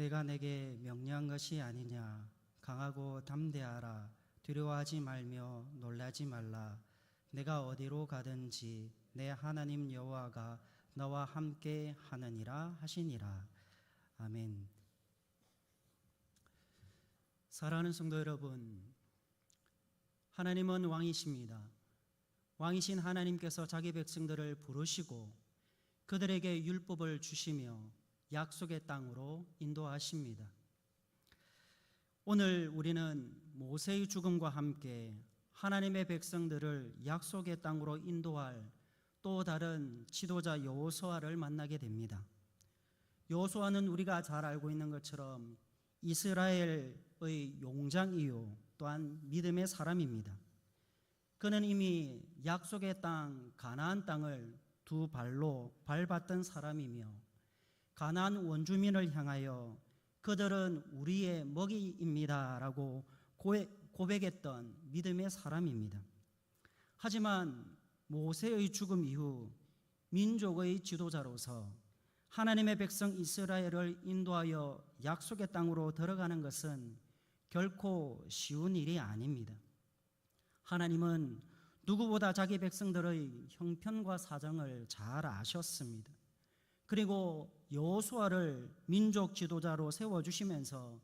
내가 내게 명령한 것이 아니냐. 강하고 담대하라. 두려워하지 말며 놀라지 말라. 내가 어디로 가든지 내 하나님 여호와가 너와 함께 하느니라 하시니라. 아멘. 사랑하는 성도 여러분, 하나님은 왕이십니다. 왕이신 하나님께서 자기 백성들을 부르시고 그들에게 율법을 주시며 약속의 땅으로 인도하십니다. 오늘 우리는 모세의 죽음과 함께 하나님의 백성들을 약속의 땅으로 인도할 또 다른 지도자 여호수아를 만나게 됩니다. 여호수아는 우리가 잘 알고 있는 것처럼 이스라엘의 용장이요 또한 믿음의 사람입니다. 그는 이미 약속의 땅 가나안 땅을 두 발로 밟았던 사람이며 가나안 원주민을 향하여 그들은 우리의 먹이입니다 라고 고백했던 믿음의 사람입니다. 하지만 모세의 죽음 이후 민족의 지도자로서 하나님의 백성 이스라엘을 인도하여 약속의 땅으로 들어가는 것은 결코 쉬운 일이 아닙니다. 하나님은 누구보다 자기 백성들의 형편과 사정을 잘 아셨습니다. 그리고 여호수아를 민족 지도자로 세워주시면서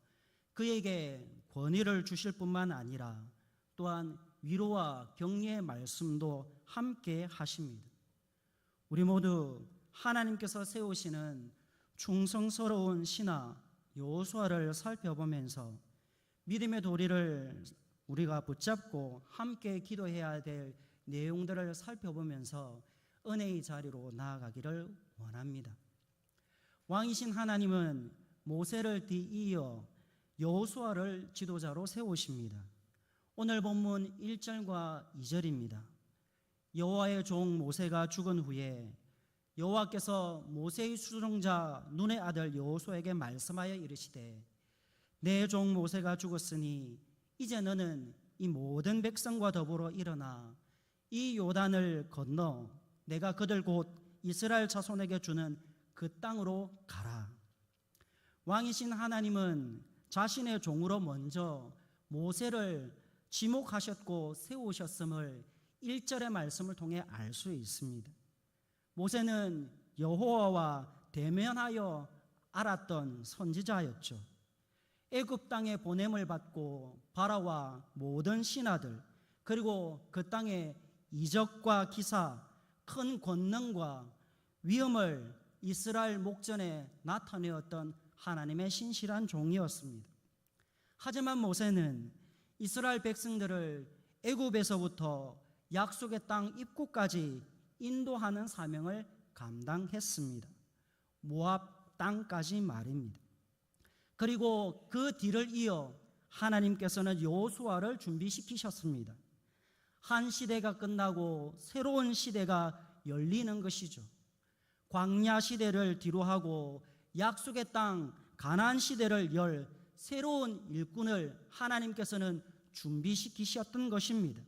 그에게 권위를 주실 뿐만 아니라 또한 위로와 격려의 말씀도 함께 하십니다. 우리 모두 하나님께서 세우시는 충성스러운 신하 여호수아를 살펴보면서 믿음의 도리를 우리가 붙잡고 함께 기도해야 될 내용들을 살펴보면서 은혜의 자리로 나아가기를 원합니다. 왕이신 하나님은 모세를 뒤이어 여호수아를 지도자로 세우십니다. 오늘 본문 1절과 2절입니다. 여호와의 종 모세가 죽은 후에 여호와께서 모세의 수종자 눈의 아들 여호수아에게 말씀하여 이르시되 내 종 모세가 죽었으니 이제 너는 이 모든 백성과 더불어 일어나 이 요단을 건너 내가 그들 곧 이스라엘 자손에게 주는 그 땅으로 가라. 왕이신 하나님은 자신의 종으로 먼저 모세를 지목하셨고 세우셨음을 1절의 말씀을 통해 알 수 있습니다. 모세는 여호와와 대면하여 알았던 선지자였죠. 애굽 땅에 보냄을 받고 바라와 모든 신하들 그리고 그 땅의 이적과 기사, 큰 권능과 위엄을 이스라엘 목전에 나타내었던 하나님의 신실한 종이었습니다. 하지만 모세는 이스라엘 백성들을 애굽에서부터 약속의 땅 입구까지 인도하는 사명을 감당했습니다. 모압 땅까지 말입니다. 그리고 그 뒤를 이어 하나님께서는 여호수아를 준비시키셨습니다. 한 시대가 끝나고 새로운 시대가 열리는 것이죠. 광야 시대를 뒤로하고 약속의 땅 가나안 시대를 열 새로운 일꾼을 하나님께서는 준비시키셨던 것입니다.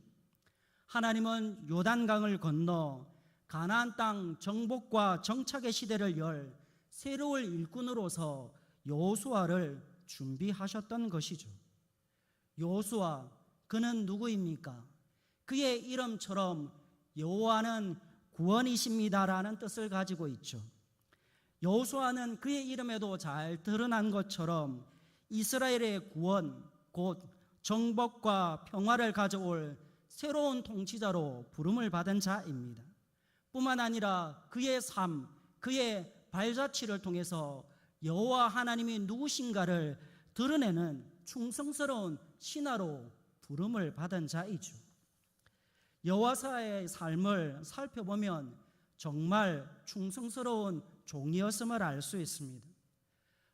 하나님은 요단강을 건너 가나안 땅 정복과 정착의 시대를 열 새로운 일꾼으로서 여호수아를 준비하셨던 것이죠. 여호수아, 그는 누구입니까? 그의 이름처럼 여호와는 구원이십니다라는 뜻을 가지고 있죠. 여호수아는 그의 이름에도 잘 드러난 것처럼 이스라엘의 구원, 곧 정복과 평화를 가져올 새로운 통치자로 부름을 받은 자입니다. 뿐만 아니라 그의 삶, 그의 발자취를 통해서 여호와 하나님이 누구신가를 드러내는 충성스러운 신하로 부름을 받은 자이죠. 여호수아의 삶을 살펴보면 정말 충성스러운 종이었음을 알 수 있습니다.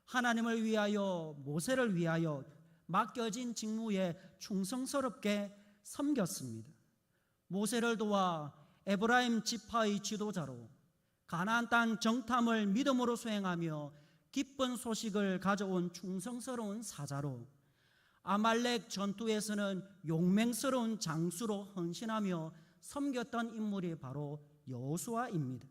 하나님을 위하여 모세를 위하여 맡겨진 직무에 충성스럽게 섬겼습니다. 모세를 도와 에브라임 지파의 지도자로 가나안 땅 정탐을 믿음으로 수행하며 기쁜 소식을 가져온 충성스러운 사자로 아말렉 전투에서는 용맹스러운 장수로 헌신하며 섬겼던 인물이 바로 여호수아입니다.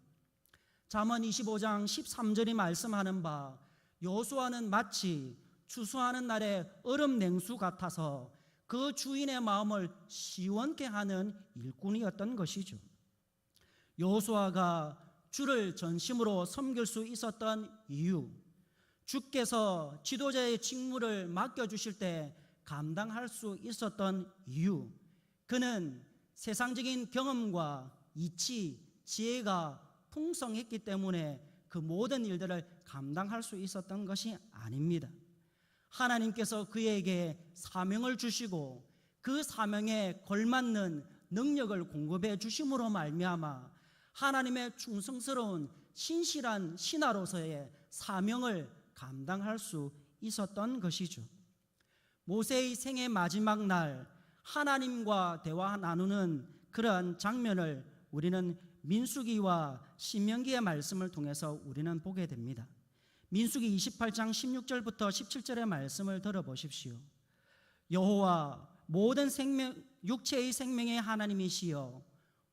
잠언 25장 13절이 말씀하는 바 여호수아는 마치 추수하는 날의 얼음 냉수 같아서 그 주인의 마음을 시원케 하는 일꾼이었던 것이죠. 여호수아가 주를 전심으로 섬길 수 있었던 이유, 주께서 지도자의 직무를 맡겨주실 때 감당할 수 있었던 이유, 그는 세상적인 경험과 이치, 지혜가 풍성했기 때문에 그 모든 일들을 감당할 수 있었던 것이 아닙니다. 하나님께서 그에게 사명을 주시고 그 사명에 걸맞는 능력을 공급해 주심으로 말미암아 하나님의 충성스러운 신실한 신하로서의 사명을 감당할 수 있었던 것이죠. 모세의 생애 마지막 날 하나님과 대화 나누는 그러한 장면을 우리는 민수기와 신명기의 말씀을 통해서 우리는 보게 됩니다. 민수기 28장 16절부터 17절의 말씀을 들어보십시오. 여호와 모든 육체의 생명의 하나님이시여,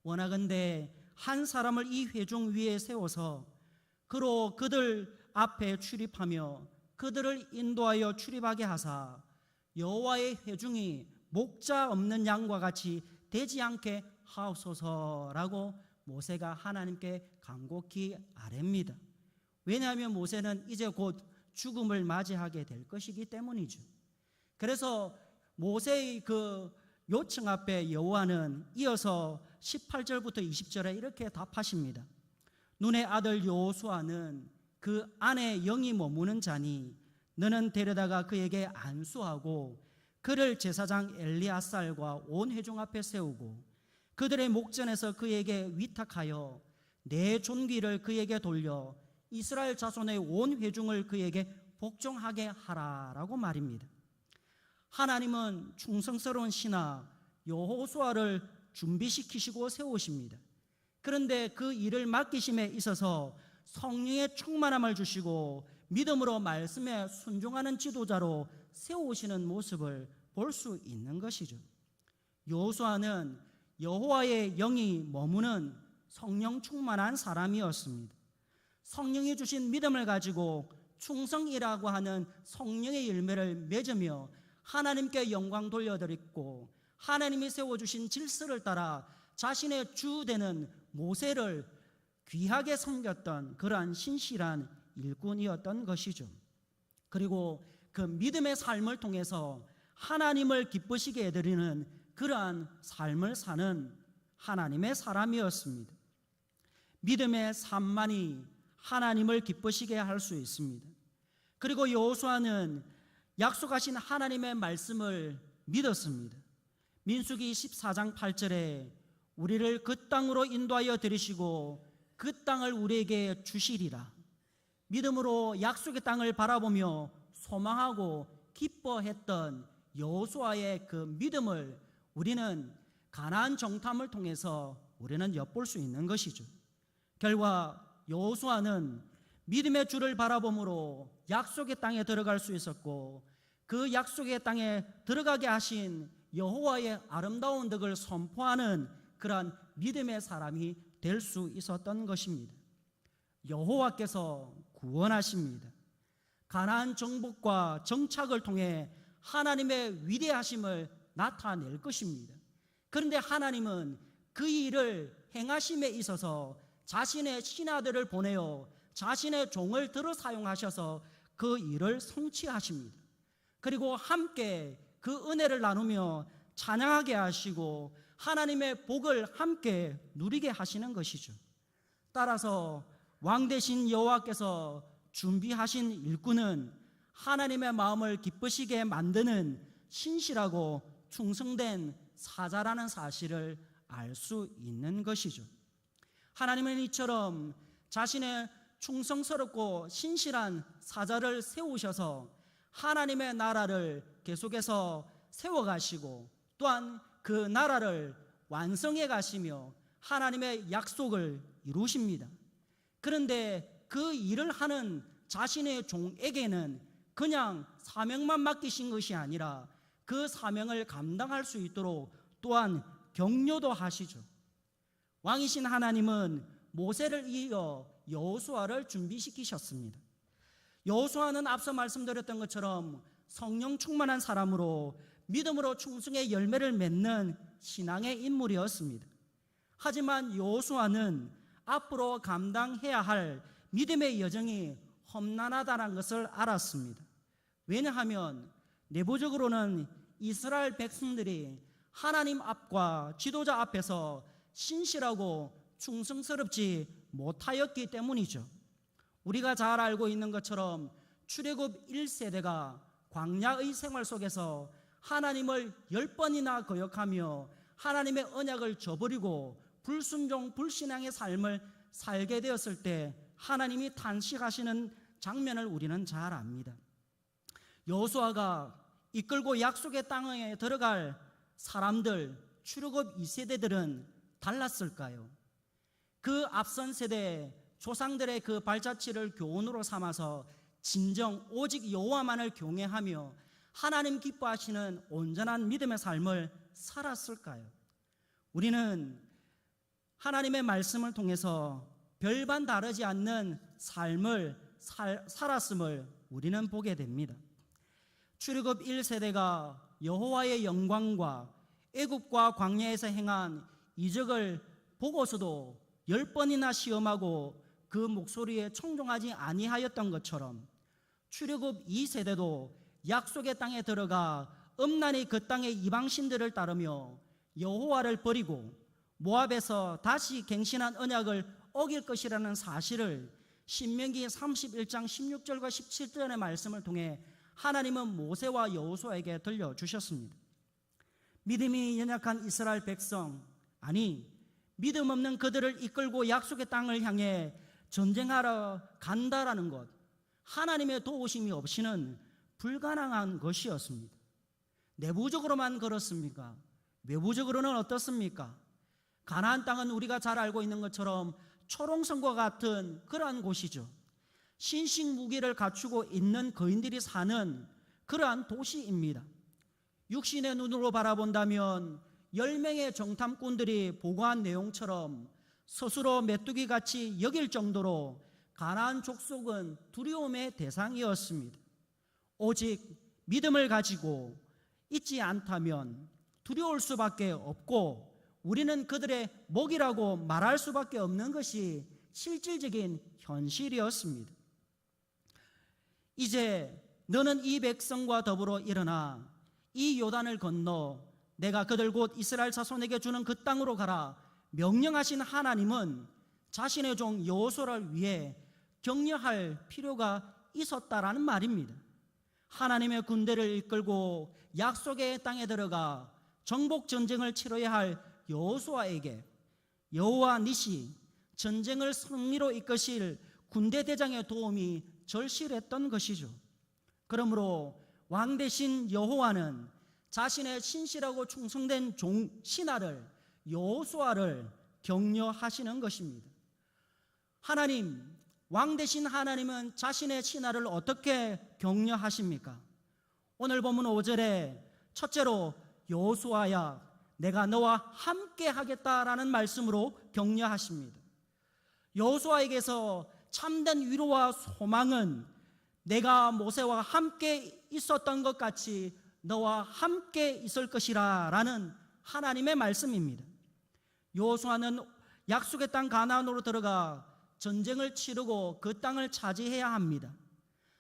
원하건대 한 사람을 이 회중 위에 세워서 그로 그들 앞에 출입하며 그들을 인도하여 출입하게 하사 여호와의 회중이 목자 없는 양과 같이 되지 않게 하옵소서라고 모세가 하나님께 간곡히 아뢰입니다. 왜냐하면 모세는 이제 곧 죽음을 맞이하게 될 것이기 때문이죠. 그래서 모세의 그 요청 앞에 여호와는 이어서 18절부터 20절에 이렇게 답하십니다. 눈의 아들 여호수아는 그 안에 영이 머무는 자니 너는 데려다가 그에게 안수하고 그를 제사장 엘리아살과 온 회중 앞에 세우고 그들의 목전에서 그에게 위탁하여 내 존귀를 그에게 돌려 이스라엘 자손의 온 회중을 그에게 복종하게 하라라고 말입니다. 하나님은 충성스러운 신하 여호수아를 준비시키시고 세우십니다. 그런데 그 일을 맡기심에 있어서 성령의 충만함을 주시고 믿음으로 말씀에 순종하는 지도자로 세우시는 모습을 볼 수 있는 것이죠. 여호수아는 여호와의 영이 머무는 성령 충만한 사람이었습니다. 성령이 주신 믿음을 가지고 충성이라고 하는 성령의 열매를 맺으며 하나님께 영광 돌려드렸고 하나님이 세워주신 질서를 따라 자신의 주되는 모세를 귀하게 섬겼던 그러한 신실한 일꾼이었던 것이죠. 그리고 그 믿음의 삶을 통해서 하나님을 기쁘시게 해드리는 그러한 삶을 사는 하나님의 사람이었습니다. 믿음의 삶만이 하나님을 기쁘시게 할 수 있습니다. 그리고 여호수아는 약속하신 하나님의 말씀을 믿었습니다. 민수기 14장 8절에 우리를 그 땅으로 인도하여 들이시고 그 땅을 우리에게 주시리라. 믿음으로 약속의 땅을 바라보며 소망하고 기뻐했던 여호수아의 그 믿음을 우리는 가나안 정탐을 통해서 우리는 엿볼 수 있는 것이죠. 결과 여호수아는 믿음의 주를 바라봄으로 약속의 땅에 들어갈 수 있었고 그 약속의 땅에 들어가게 하신 여호와의 아름다운 덕을 선포하는 그러한 믿음의 사람이 될 수 있었던 것입니다. 여호와께서 구원하십니다. 가나안 정복과 정착을 통해 하나님의 위대하심을 나타낼 것입니다. 그런데 하나님은 그 일을 행하심에 있어서 자신의 신하들을 보내어 자신의 종을 들어 사용하셔서 그 일을 성취하십니다. 그리고 함께 그 은혜를 나누며 찬양하게 하시고 하나님의 복을 함께 누리게 하시는 것이죠. 따라서 왕 되신 여호와께서 준비하신 일꾼은 하나님의 마음을 기쁘시게 만드는 신실하고 충성된 사자라는 사실을 알 수 있는 것이죠. 하나님은 이처럼 자신의 충성스럽고 신실한 사자를 세우셔서 하나님의 나라를 계속해서 세워가시고 또한 그 나라를 완성해 가시며 하나님의 약속을 이루십니다. 그런데 그 일을 하는 자신의 종에게는 그냥 사명만 맡기신 것이 아니라 그 사명을 감당할 수 있도록 또한 격려도 하시죠. 왕이신 하나님은 모세를 이어 여호수아를 준비시키셨습니다. 여호수아는 앞서 말씀드렸던 것처럼 성령 충만한 사람으로 믿음으로 충성의 열매를 맺는 신앙의 인물이었습니다. 하지만 여호수아는 앞으로 감당해야 할 믿음의 여정이 험난하다는 것을 알았습니다. 왜냐하면 내부적으로는 이스라엘 백성들이 하나님 앞과 지도자 앞에서 신실하고 충성스럽지 못하였기 때문이죠. 우리가 잘 알고 있는 것처럼 출애굽 1세대가 광야의 생활 속에서 하나님을 10번이나 거역하며 하나님의 언약을 저버리고 불순종 불신앙의 삶을 살게 되었을 때 하나님이 탄식하시는 장면을 우리는 잘 압니다. 여호수아가 이끌고 약속의 땅에 들어갈 사람들, 출애굽 2세대들은 달랐을까요? 그 앞선 세대 조상들의 그 발자취를 교훈으로 삼아서 진정 오직 여호와만을 경외하며 하나님 기뻐하시는 온전한 믿음의 삶을 살았을까요? 우리는 하나님의 말씀을 통해서 별반 다르지 않는 삶을 살았음을 우리는 보게 됩니다. 출애굽 1세대가 여호와의 영광과 애굽과 광야에서 행한 이적을 보고서도 10번이나 시험하고 그 목소리에 청종하지 아니하였던 것처럼 출애굽 2세대도 약속의 땅에 들어가 음란히 그 땅의 이방신들을 따르며 여호와를 버리고 모압에서 다시 갱신한 언약을 어길 것이라는 사실을 신명기 31장 16절과 17절의 말씀을 통해 하나님은 모세와 여호수아에게 들려주셨습니다. 믿음이 연약한 이스라엘 백성, 아니 믿음 없는 그들을 이끌고 약속의 땅을 향해 전쟁하러 간다라는 것, 하나님의 도우심이 없이는 불가능한 것이었습니다. 내부적으로만 그렇습니까? 외부적으로는 어떻습니까? 가나안 땅은 우리가 잘 알고 있는 것처럼 초롱성과 같은 그러한 곳이죠. 신식 무기를 갖추고 있는 거인들이 사는 그러한 도시입니다. 육신의 눈으로 바라본다면 10명의 정탐꾼들이 보고한 내용처럼 스스로 메뚜기같이 여길 정도로 가나안 족속은 두려움의 대상이었습니다. 오직 믿음을 가지고 있지 않다면 두려울 수밖에 없고 우리는 그들의 목이라고 말할 수밖에 없는 것이 실질적인 현실이었습니다. 이제 너는 이 백성과 더불어 일어나 이 요단을 건너 내가 그들 곧 이스라엘 자손에게 주는 그 땅으로 가라 명령하신 하나님은 자신의 종 여호수아를 위해 격려할 필요가 있었다라는 말입니다. 하나님의 군대를 이끌고 약속의 땅에 들어가 정복 전쟁을 치러야 할 여호수아에게 여호와 니시 전쟁을 승리로 이끄실 군대 대장의 도움이 절실했던 것이죠. 그러므로 왕 대신 여호와는 자신의 신실하고 충성된 종 신하를 여호수아를 격려하시는 것입니다. 하나님, 왕 대신 하나님은 자신의 신하를 어떻게 격려하십니까? 오늘 본문 5절에 첫째로 여호수아야 내가 너와 함께 하겠다라는 말씀으로 격려하십니다. 여호수아에게서 참된 위로와 소망은 내가 모세와 함께 있었던 것 같이 너와 함께 있을 것이라 라는 하나님의 말씀입니다. 여호수아는 약속의 땅 가나안으로 들어가 전쟁을 치르고 그 땅을 차지해야 합니다.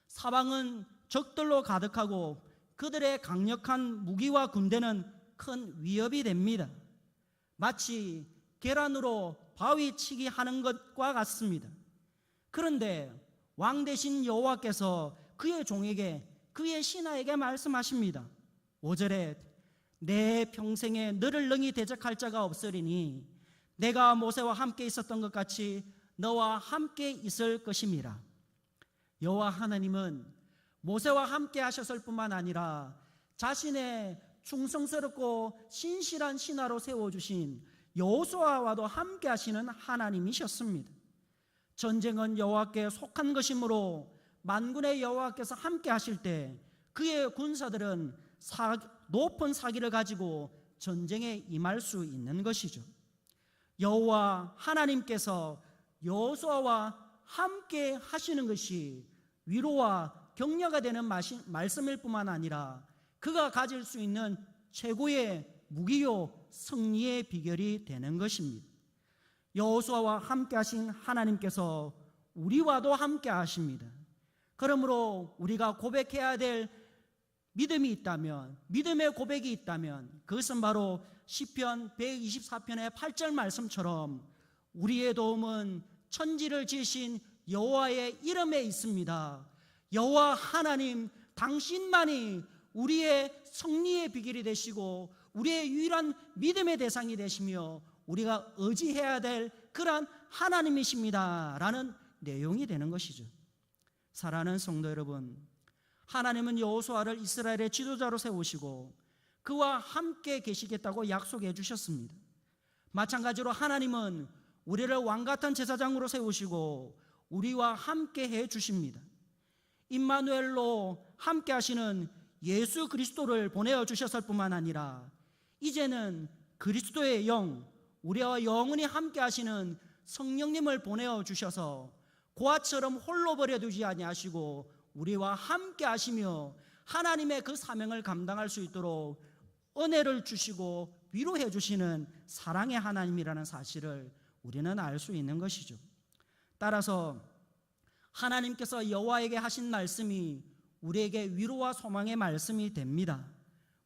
사방은 적들로 가득하고 그들의 강력한 무기와 군대는 큰 위협이 됩니다. 마치 계란으로 바위치기 하는 것과 같습니다. 그런데 왕 대신 여호와께서 그의 종에게 그의 신하에게 말씀하십니다. 5절에 내 평생에 너를 능히 대적할 자가 없으리니 내가 모세와 함께 있었던 것 같이 너와 함께 있을 것임이라. 여호와 하나님은 모세와 함께 하셨을 뿐만 아니라 자신의 충성스럽고 신실한 신하로 세워주신 여호수아와도 함께 하시는 하나님이셨습니다. 전쟁은 여호와께 속한 것이므로 만군의 여호와께서 함께 하실 때 그의 군사들은 높은 사기를 가지고 전쟁에 임할 수 있는 것이죠. 여호와 하나님께서 여호수아와 함께 하시는 것이 위로와 격려가 되는 말씀일 뿐만 아니라 그가 가질 수 있는 최고의 무기요 승리의 비결이 되는 것입니다. 여호수아와 함께 하신 하나님께서 우리와도 함께 하십니다. 그러므로 우리가 고백해야 될 믿음이 있다면, 믿음의 고백이 있다면 그것은 바로 시편 124편의 8절 말씀처럼 우리의 도움은 천지를 지으신 여호와의 이름에 있습니다. 여호와 하나님 당신만이 우리의 승리의 비결이 되시고 우리의 유일한 믿음의 대상이 되시며 우리가 의지해야 될 그러한 하나님이십니다 라는 내용이 되는 것이죠. 사랑하는 성도 여러분, 하나님은 여호수아를 이스라엘의 지도자로 세우시고 그와 함께 계시겠다고 약속해 주셨습니다. 마찬가지로 하나님은 우리를 왕같은 제사장으로 세우시고 우리와 함께 해 주십니다. 임마누엘로 함께 하시는 예수 그리스도를 보내어 주셨을 뿐만 아니라 이제는 그리스도의 영, 우리와 영원히 함께 하시는 성령님을 보내어 주셔서 고아처럼 홀로 버려두지 아니하시고 우리와 함께 하시며 하나님의 그 사명을 감당할 수 있도록 은혜를 주시고 위로해 주시는 사랑의 하나님이라는 사실을 우리는 알 수 있는 것이죠. 따라서 하나님께서 여호와에게 하신 말씀이 우리에게 위로와 소망의 말씀이 됩니다.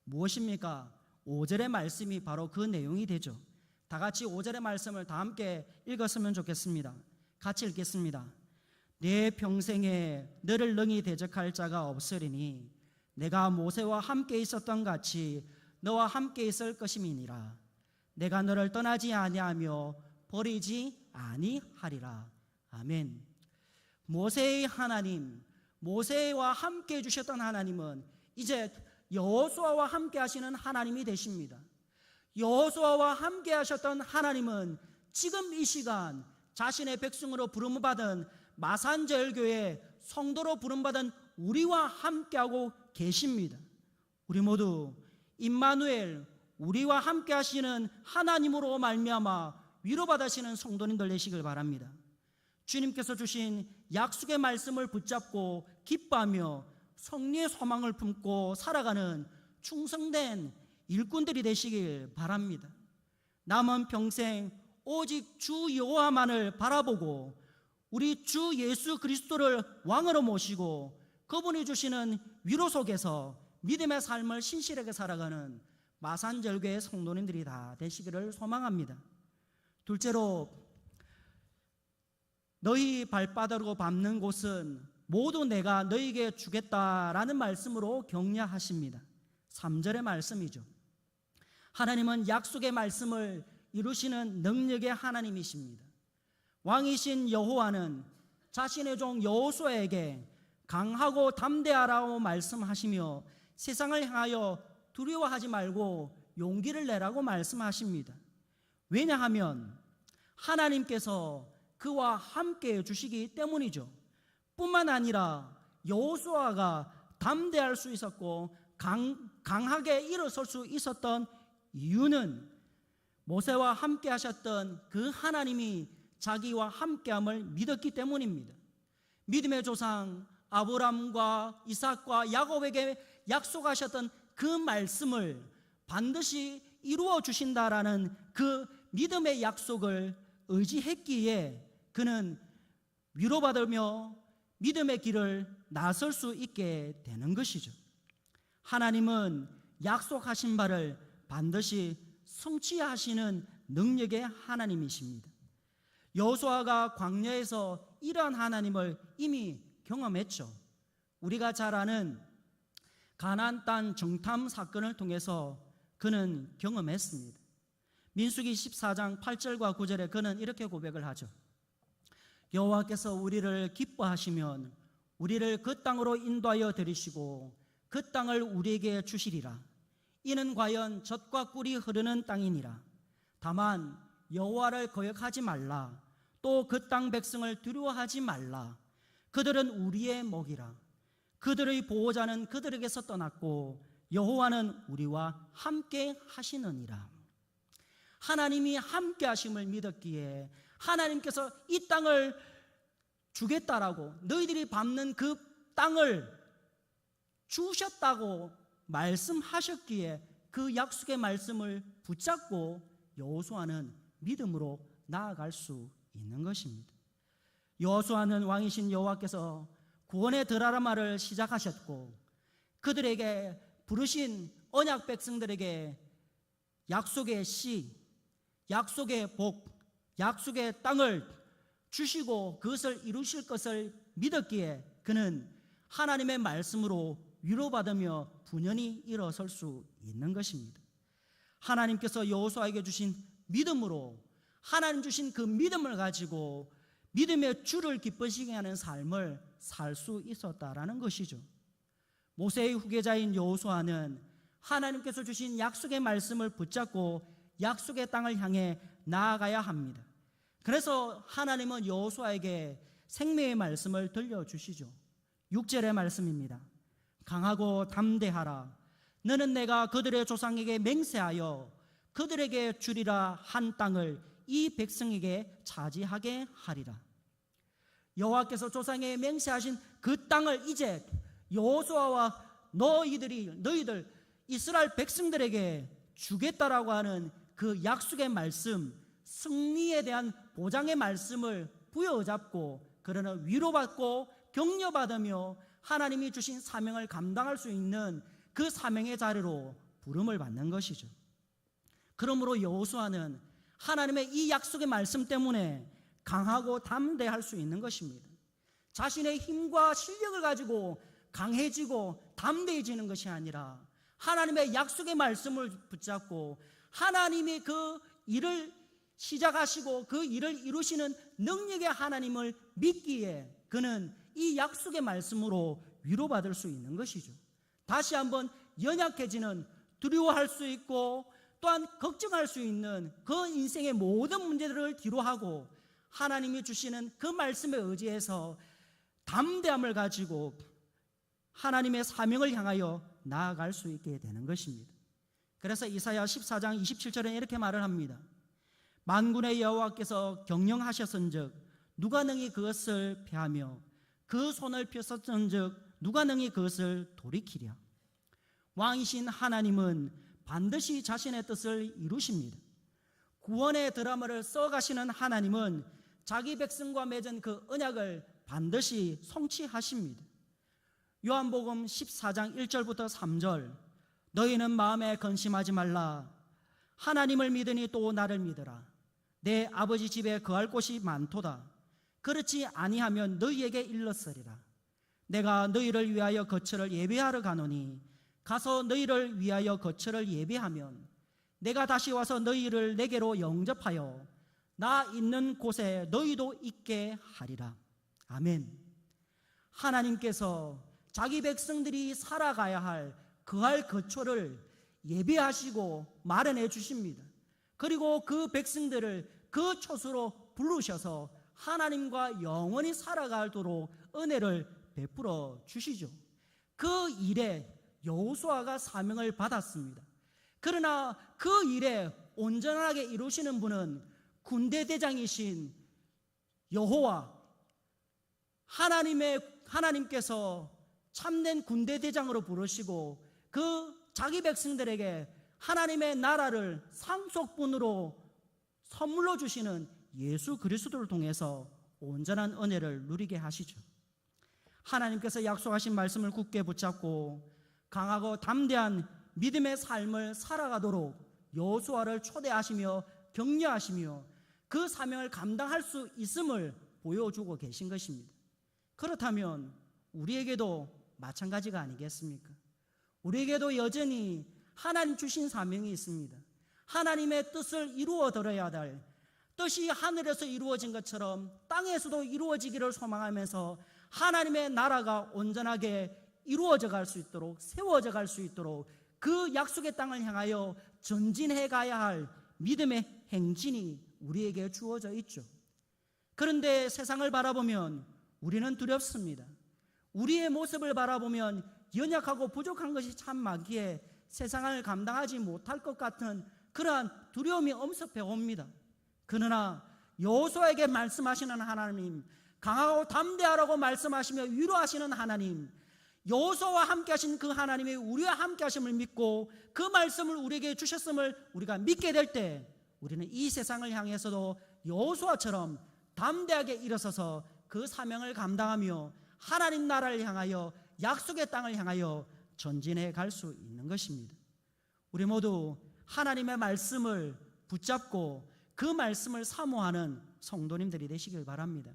무엇입니까? 5절의 말씀이 바로 그 내용이 되죠. 다 같이 5절의 말씀을 다 함께 읽었으면 좋겠습니다. 같이 읽겠습니다. 내 평생에 너를 능히 대적할 자가 없으리니 내가 모세와 함께 있었던 같이 너와 함께 있을 것임이니라. 내가 너를 떠나지 아니하며 버리지 아니하리라. 아멘. 모세의 하나님, 모세와 함께 해주셨던 하나님은 이제 여호수아와 함께 하시는 하나님이 되십니다. 여호수아와 함께 하셨던 하나님은 지금 이 시간 자신의 백성으로 부름받은 마산제일교회 성도로 부름받은 우리와 함께하고 계십니다. 우리 모두 임마누엘, 우리와 함께 하시는 하나님으로 말미암아 위로받으시는 성도님들 되시길 바랍니다. 주님께서 주신 약속의 말씀을 붙잡고 기뻐하며 승리의 소망을 품고 살아가는 충성된 일꾼들이 되시길 바랍니다. 남은 평생 오직 주 여호와만을 바라보고 우리 주 예수 그리스도를 왕으로 모시고 그분이 주시는 위로 속에서 믿음의 삶을 신실하게 살아가는 마산절교의 성도님들이 다 되시기를 소망합니다. 둘째로, 너희 발바닥으로 밟는 곳은 모두 내가 너희에게 주겠다라는 말씀으로 격려하십니다. 3절의 말씀이죠. 하나님은 약속의 말씀을 이루시는 능력의 하나님이십니다. 왕이신 여호와는 자신의 종 여호수아에게 강하고 담대하라고 말씀하시며 세상을 향하여 두려워하지 말고 용기를 내라고 말씀하십니다. 왜냐하면 하나님께서 그와 함께 해주시기 때문이죠. 뿐만 아니라 여호수아가 담대할 수 있었고 강하게 일어설 수 있었던 이유는 모세와 함께 하셨던 그 하나님이 자기와 함께함을 믿었기 때문입니다. 믿음의 조상 아브라함과 이삭과 야곱에게 약속하셨던 그 말씀을 반드시 이루어 주신다라는 그 믿음의 약속을 의지했기에 그는 위로받으며 믿음의 길을 나설 수 있게 되는 것이죠. 하나님은 약속하신 바를 반드시 성취하시는 능력의 하나님이십니다. 여호수아가 광야에서 이러한 하나님을 이미 경험했죠. 우리가 잘 아는 가나안 땅 정탐 사건을 통해서 그는 경험했습니다. 민수기 14장 8절과 9절에 그는 이렇게 고백을 하죠. 여호와께서 우리를 기뻐하시면 우리를 그 땅으로 인도하여 들이시고 그 땅을 우리에게 주시리라. 이는 과연 젖과 꿀이 흐르는 땅이니라. 다만 여호와를 거역하지 말라. 또 그 땅 백성을 두려워하지 말라. 그들은 우리의 목이라. 그들의 보호자는 그들에게서 떠났고 여호와는 우리와 함께 하시느니라. 하나님이 함께 하심을 믿었기에 하나님께서 이 땅을 주겠다라고, 너희들이 밟는 그 땅을 주셨다고 말씀하셨기에 그 약속의 말씀을 붙잡고 여호수아는 믿음으로 나아갈 수 있는 것입니다. 여호수아는 왕이신 여호와께서 구원의 드라마를 시작하셨고 그들에게 부르신 언약 백성들에게 약속의 씨, 약속의 복, 약속의 땅을 주시고 그것을 이루실 것을 믿었기에 그는 하나님의 말씀으로 위로받으며 분연히 일어설 수 있는 것입니다. 하나님께서 여호수아에게 주신 믿음으로 하나님 주신 그 믿음을 가지고 믿음의 주를 기쁘시게 하는 삶을 살 수 있었다라는 것이죠. 모세의 후계자인 여호수아는 하나님께서 주신 약속의 말씀을 붙잡고 약속의 땅을 향해 나아가야 합니다. 그래서 하나님은 여호수아에게 생명의 말씀을 들려주시죠. 6절의 말씀입니다. 강하고 담대하라. 너는 내가 그들의 조상에게 맹세하여 그들에게 주리라 한 땅을 이 백성에게 차지하게 하리라. 여호와께서 조상에게 맹세하신 그 땅을 이제 여호수아와 너희들 이스라엘 백성들에게 주겠다라고 하는 그 약속의 말씀, 승리에 대한 보장의 말씀을 부여잡고 그러나 위로받고 격려받으며 하나님이 주신 사명을 감당할 수 있는 그 사명의 자리로 부름을 받는 것이죠. 그러므로 여호수아는 하나님의 이 약속의 말씀 때문에 강하고 담대할 수 있는 것입니다. 자신의 힘과 실력을 가지고 강해지고 담대해지는 것이 아니라 하나님의 약속의 말씀을 붙잡고 하나님이 그 일을 시작하시고 그 일을 이루시는 능력의 하나님을 믿기에 그는 이 약속의 말씀으로 위로받을 수 있는 것이죠. 다시 한번 연약해지는, 두려워할 수 있고 또한 걱정할 수 있는 그 인생의 모든 문제들을 뒤로하고 하나님이 주시는 그 말씀에 의지해서 담대함을 가지고 하나님의 사명을 향하여 나아갈 수 있게 되는 것입니다. 그래서 이사야 14장 27절에 이렇게 말을 합니다. 만군의 여호와께서 경영하셨은즉 누가 능히 그것을 패하며 그 손을 펴섰은즉 누가 능히 그것을 돌이키랴. 왕이신 하나님은 반드시 자신의 뜻을 이루십니다. 구원의 드라마를 써가시는 하나님은 자기 백성과 맺은 그 언약을 반드시 성취하십니다. 요한복음 14장 1절부터 3절 너희는 마음에 근심하지 말라. 하나님을 믿으니 또 나를 믿으라. 내 아버지 집에 거할 곳이 많도다. 그렇지 아니하면 너희에게 일렀으리라. 내가 너희를 위하여 거처를 예배하러 가노니 가서 너희를 위하여 거처를 예배하면 내가 다시 와서 너희를 내게로 영접하여 나 있는 곳에 너희도 있게 하리라. 아멘. 하나님께서 자기 백성들이 살아가야 할 거할 거처를 예배하시고 마련해 주십니다. 그리고 그 백성들을 그 처소로 부르셔서 하나님과 영원히 살아가도록 은혜를 베풀어 주시죠. 그 일에 여호수아가 사명을 받았습니다. 그러나 그 일에 온전하게 이루시는 분은 군대 대장이신 여호와 하나님께서 참된 군대 대장으로 부르시고 그 자기 백성들에게 하나님의 나라를 상속분으로 선물로 주시는 예수 그리스도를 통해서 온전한 은혜를 누리게 하시죠. 하나님께서 약속하신 말씀을 굳게 붙잡고 강하고 담대한 믿음의 삶을 살아가도록 여호수아를 초대하시며 격려하시며 그 사명을 감당할 수 있음을 보여주고 계신 것입니다. 그렇다면 우리에게도 마찬가지가 아니겠습니까? 우리에게도 여전히 하나님 주신 사명이 있습니다. 하나님의 뜻을 이루어 드려야 될 뜻이 하늘에서 이루어진 것처럼 땅에서도 이루어지기를 소망하면서 하나님의 나라가 온전하게 이루어져 갈 수 있도록 세워져 갈 수 있도록 그 약속의 땅을 향하여 전진해 가야 할 믿음의 행진이 우리에게 주어져 있죠. 그런데 세상을 바라보면 우리는 두렵습니다. 우리의 모습을 바라보면 연약하고 부족한 것이 참 많기에 세상을 감당하지 못할 것 같은 그러한 두려움이 엄습해 옵니다. 그러나 여호수아에게 말씀하시는 하나님, 강하고 담대하라고 말씀하시며 위로하시는 하나님, 여호수아와 함께 하신 그 하나님이 우리와 함께 하심을 믿고 그 말씀을 우리에게 주셨음을 우리가 믿게 될 때 우리는 이 세상을 향해서도 여호수아처럼 담대하게 일어서서 그 사명을 감당하며 하나님 나라를 향하여 약속의 땅을 향하여 전진해 갈 수 있는 것입니다. 우리 모두 하나님의 말씀을 붙잡고 그 말씀을 사모하는 성도님들이 되시길 바랍니다.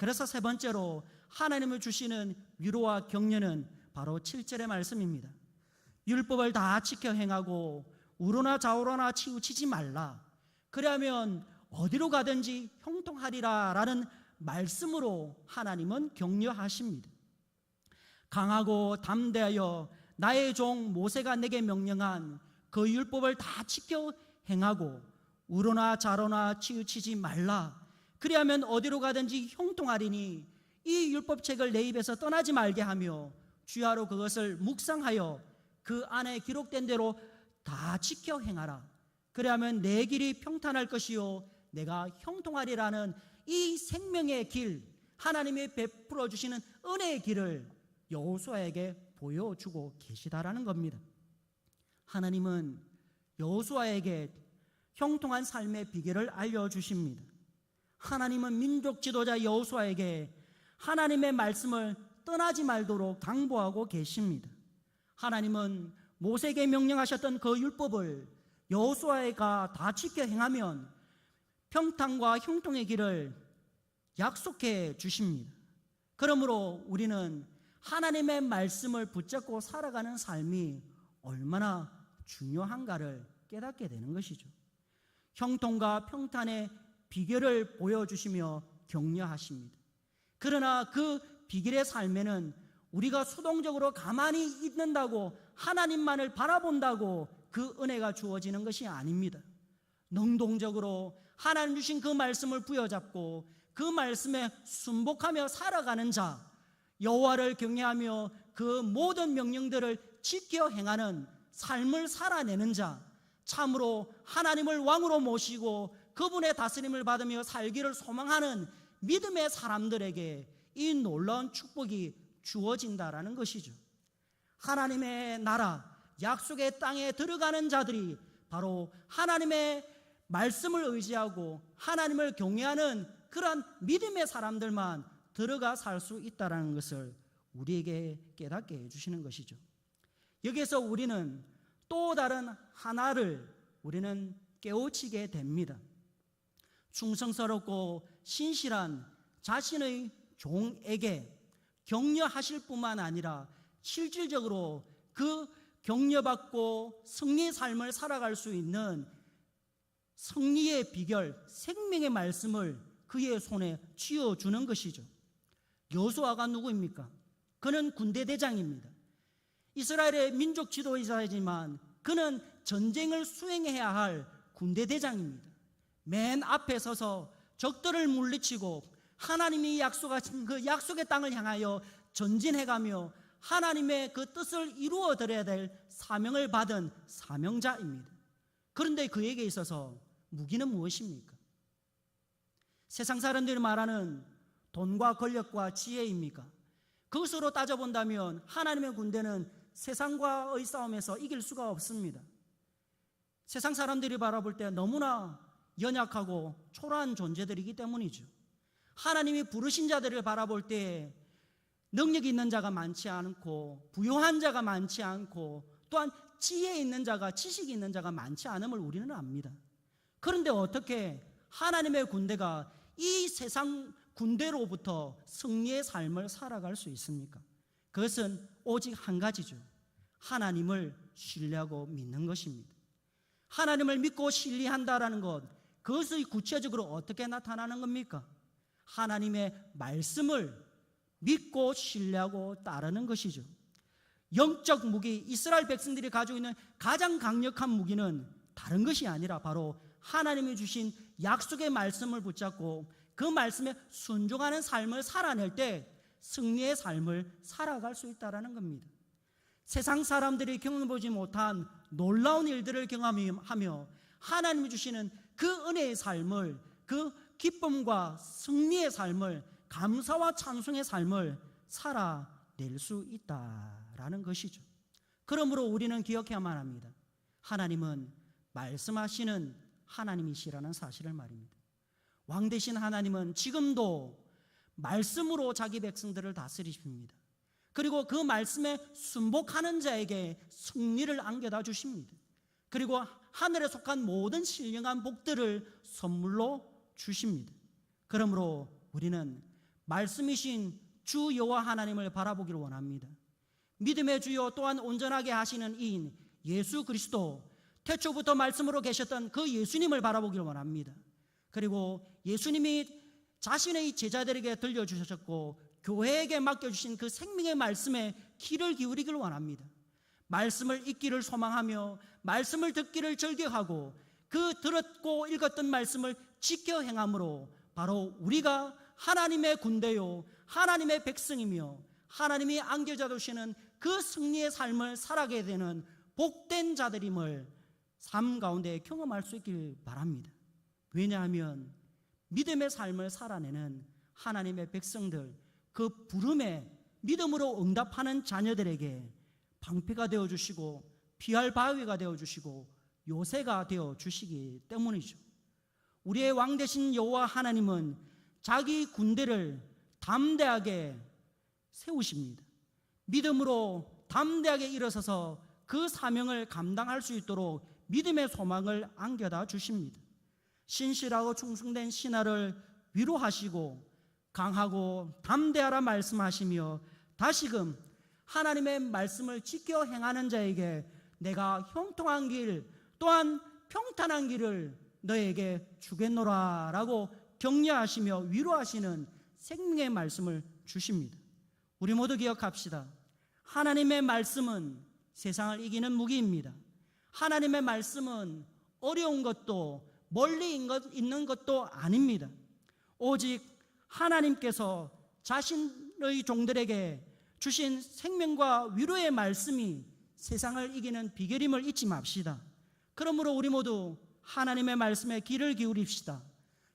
그래서 세 번째로 하나님을 주시는 위로와 격려는 바로 7절의 말씀입니다. 율법을 다 지켜 행하고 우로나 좌우로나 치우치지 말라. 그러면 어디로 가든지 형통하리라 라는 말씀으로 하나님은 격려하십니다. 강하고 담대하여 나의 종 모세가 내게 명령한 그 율법을 다 지켜 행하고 우로나 좌로나 치우치지 말라. 그리하면 어디로 가든지 형통하리니 이 율법책을 내 입에서 떠나지 말게 하며 주야로 그것을 묵상하여 그 안에 기록된 대로 다 지켜 행하라. 그리하면 내 길이 평탄할 것이요 내가 형통하리라는 이 생명의 길, 하나님이 베풀어 주시는 은혜의 길을 여호수아에게 보여주고 계시다라는 겁니다. 하나님은 여호수아에게 형통한 삶의 비결을 알려주십니다. 하나님은 민족 지도자 여호수아에게 하나님의 말씀을 떠나지 말도록 당부하고 계십니다. 하나님은 모세에게 명령하셨던 그 율법을 여호수아가 다 지켜 행하면 평탄과 형통의 길을 약속해 주십니다. 그러므로 우리는 하나님의 말씀을 붙잡고 살아가는 삶이 얼마나 중요한가를 깨닫게 되는 것이죠. 형통과 평탄의 비결을 보여주시며 격려하십니다. 그러나 그 비결의 삶에는 우리가 수동적으로 가만히 있는다고 하나님만을 바라본다고 그 은혜가 주어지는 것이 아닙니다. 능동적으로 하나님 주신 그 말씀을 부여잡고 그 말씀에 순복하며 살아가는 자, 여호와를 경외하며 그 모든 명령들을 지켜 행하는 삶을 살아내는 자, 참으로 하나님을 왕으로 모시고 그분의 다스림을 받으며 살기를 소망하는 믿음의 사람들에게 이 놀라운 축복이 주어진다라는 것이죠. 하나님의 나라, 약속의 땅에 들어가는 자들이 바로 하나님의 말씀을 의지하고 하나님을 경외하는 그러한 믿음의 사람들만 들어가 살 수 있다는 것을 우리에게 깨닫게 해주시는 것이죠. 여기에서 우리는 또 다른 하나를 우리는 깨우치게 됩니다. 충성스럽고 신실한 자신의 종에게 격려하실 뿐만 아니라 실질적으로 그 격려받고 승리의 삶을 살아갈 수 있는 승리의 비결, 생명의 말씀을 그의 손에 쥐어주는 것이죠. 여호수아가 누구입니까? 그는 군대 대장입니다. 이스라엘의 민족 지도자이지만 그는 전쟁을 수행해야 할 군대 대장입니다. 맨 앞에 서서 적들을 물리치고 하나님이 약속하신 그 약속의 땅을 향하여 전진해가며 하나님의 그 뜻을 이루어 드려야 될 사명을 받은 사명자입니다. 그런데 그에게 있어서 무기는 무엇입니까? 세상 사람들이 말하는 돈과 권력과 지혜입니까? 그것으로 따져본다면 하나님의 군대는 세상과의 싸움에서 이길 수가 없습니다. 세상 사람들이 바라볼 때 너무나 연약하고 초라한 존재들이기 때문이죠. 하나님이 부르신 자들을 바라볼 때 능력이 있는 자가 많지 않고 부유한 자가 많지 않고 또한 지혜 있는 자가 지식이 있는 자가 많지 않음을 우리는 압니다. 그런데 어떻게 하나님의 군대가 이 세상 군대로부터 승리의 삶을 살아갈 수 있습니까? 그것은 오직 한 가지죠. 하나님을 신뢰하고 믿는 것입니다. 하나님을 믿고 신뢰한다라는 것, 그것이 구체적으로 어떻게 나타나는 겁니까? 하나님의 말씀을 믿고 신뢰하고 따르는 것이죠. 영적 무기, 이스라엘 백성들이 가지고 있는 가장 강력한 무기는 다른 것이 아니라 바로 하나님이 주신 약속의 말씀을 붙잡고 그 말씀에 순종하는 삶을 살아낼 때 승리의 삶을 살아갈 수 있다는 겁니다. 세상 사람들이 경험해보지 못한 놀라운 일들을 경험하며 하나님이 주시는 그 은혜의 삶을, 그 기쁨과 승리의 삶을 감사와 찬송의 삶을 살아낼 수 있다라는 것이죠. 그러므로 우리는 기억해야만 합니다. 하나님은 말씀하시는 하나님이시라는 사실을 말입니다. 왕 되신 하나님은 지금도 말씀으로 자기 백성들을 다스리십니다. 그리고 그 말씀에 순복하는 자에게 승리를 안겨다 주십니다. 그리고 하늘에 속한 모든 신령한 복들을 선물로 주십니다. 그러므로 우리는 말씀이신 주 여호와 하나님을 바라보기를 원합니다. 믿음의 주요 또한 온전하게 하시는 이인 예수 그리스도, 태초부터 말씀으로 계셨던 그 예수님을 바라보기를 원합니다. 그리고 예수님이 자신의 제자들에게 들려주셨고 교회에게 맡겨주신 그 생명의 말씀에 귀를 기울이기를 원합니다. 말씀을 읽기를 소망하며 말씀을 듣기를 즐겨하고 그 들었고 읽었던 말씀을 지켜 행함으로 바로 우리가 하나님의 군대요 하나님의 백성이며 하나님이 안겨져 두시는 그 승리의 삶을 살아가게 되는 복된 자들임을 삶 가운데 경험할 수 있길 바랍니다. 왜냐하면 믿음의 삶을 살아내는 하나님의 백성들, 그 부름에 믿음으로 응답하는 자녀들에게 방패가 되어주시고 피할 바위가 되어주시고 요새가 되어주시기 때문이죠. 우리의 왕 되신 여호와 하나님은 자기 군대를 담대하게 세우십니다. 믿음으로 담대하게 일어서서 그 사명을 감당할 수 있도록 믿음의 소망을 안겨다 주십니다. 신실하고 충성된 신하를 위로하시고 강하고 담대하라 말씀하시며 다시금 하나님의 말씀을 지켜 행하는 자에게 내가 형통한 길 또한 평탄한 길을 너에게 주겠노라 라고 격려하시며 위로하시는 생명의 말씀을 주십니다. 우리 모두 기억합시다. 하나님의 말씀은 세상을 이기는 무기입니다. 하나님의 말씀은 어려운 것도 멀리 있는 것도 아닙니다. 오직 하나님께서 자신의 종들에게 주신 생명과 위로의 말씀이 세상을 이기는 비결임을 잊지 맙시다. 그러므로 우리 모두 하나님의 말씀에 귀를 기울입시다.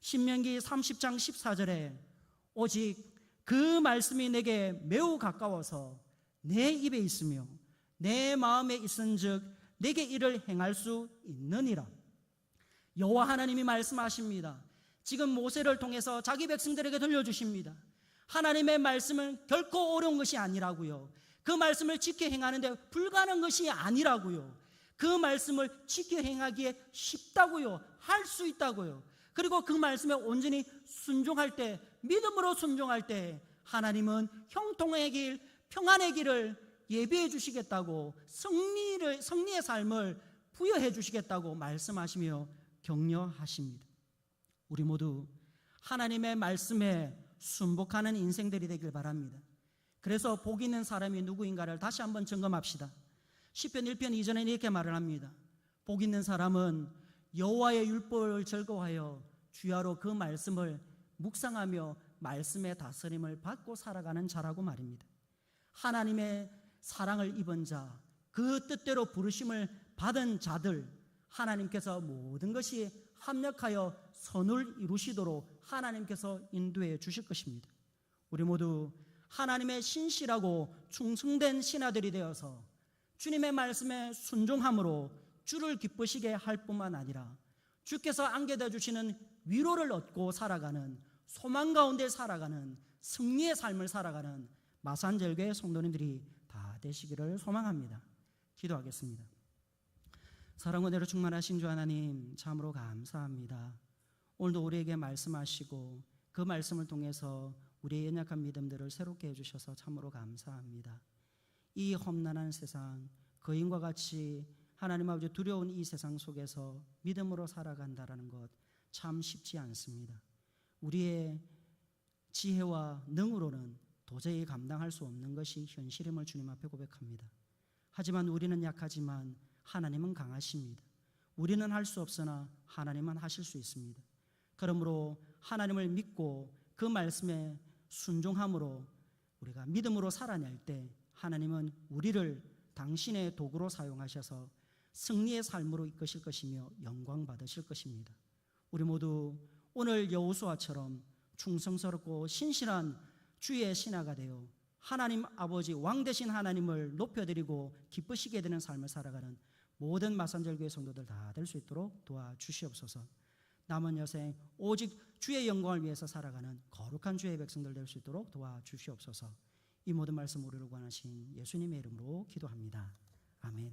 신명기 30장 14절에 오직 그 말씀이 내게 매우 가까워서 내 입에 있으며 내 마음에 있은즉 내게 이를 행할 수 있느니라. 여호와 하나님이 말씀하십니다. 지금 모세를 통해서 자기 백성들에게 들려주십니다. 하나님의 말씀은 결코 어려운 것이 아니라고요. 그 말씀을 지켜 행하는데 불가능한 것이 아니라고요. 그 말씀을 지켜 행하기에 쉽다고요. 할 수 있다고요. 그리고 그 말씀에 온전히 순종할 때, 믿음으로 순종할 때 하나님은 형통의 길, 평안의 길을 예비해 주시겠다고, 승리의 삶을 부여해 주시겠다고 말씀하시며 격려하십니다. 우리 모두 하나님의 말씀에 순복하는 인생들이 되길 바랍니다. 그래서 복 있는 사람이 누구인가를 다시 한번 점검합시다. 시편 1편 2절에 이렇게 말을 합니다. 복 있는 사람은 여호와의 율법을 즐거워하여 주야로 그 말씀을 묵상하며 말씀의 다스림을 받고 살아가는 자라고 말입니다. 하나님의 사랑을 입은 자, 그 뜻대로 부르심을 받은 자들, 하나님께서 모든 것이 합력하여 선을 이루시도록 하나님께서 인도해 주실 것입니다. 우리 모두 하나님의 신실하고 충성된 신하들이 되어서 주님의 말씀에 순종함으로 주를 기쁘시게 할 뿐만 아니라 주께서 안겨다 주시는 위로를 얻고 살아가는, 소망 가운데 살아가는, 승리의 삶을 살아가는 마산절교의 성도님들이 다 되시기를 소망합니다. 기도하겠습니다. 사랑과 은혜로 충만하신 주 하나님, 참으로 감사합니다. 오늘도 우리에게 말씀하시고 그 말씀을 통해서 우리의 연약한 믿음들을 새롭게 해주셔서 참으로 감사합니다. 이 험난한 세상, 거인과 같이 하나님 아버지 두려운 이 세상 속에서 믿음으로 살아간다는 것 참 쉽지 않습니다. 우리의 지혜와 능으로는 도저히 감당할 수 없는 것이 현실임을 주님 앞에 고백합니다. 하지만 우리는 약하지만 하나님은 강하십니다. 우리는 할 수 없으나 하나님은 하실 수 있습니다. 그러므로 하나님을 믿고 그 말씀에 순종함으로 우리가 믿음으로 살아낼 때 하나님은 우리를 당신의 도구로 사용하셔서 승리의 삶으로 이끄실 것이며 영광 받으실 것입니다. 우리 모두 오늘 여호수아처럼 충성스럽고 신실한 주의 신하가 되어 하나님 아버지 왕 되신 하나님을 높여드리고 기쁘시게 되는 삶을 살아가는 모든 마산절교회 성도들 다 될 수 있도록 도와주시옵소서. 남은 여생 오직 주의 영광을 위해서 살아가는 거룩한 주의 백성들 될 수 있도록 도와주시옵소서. 이 모든 말씀 우리를 구원하신 예수님의 이름으로 기도합니다. 아멘.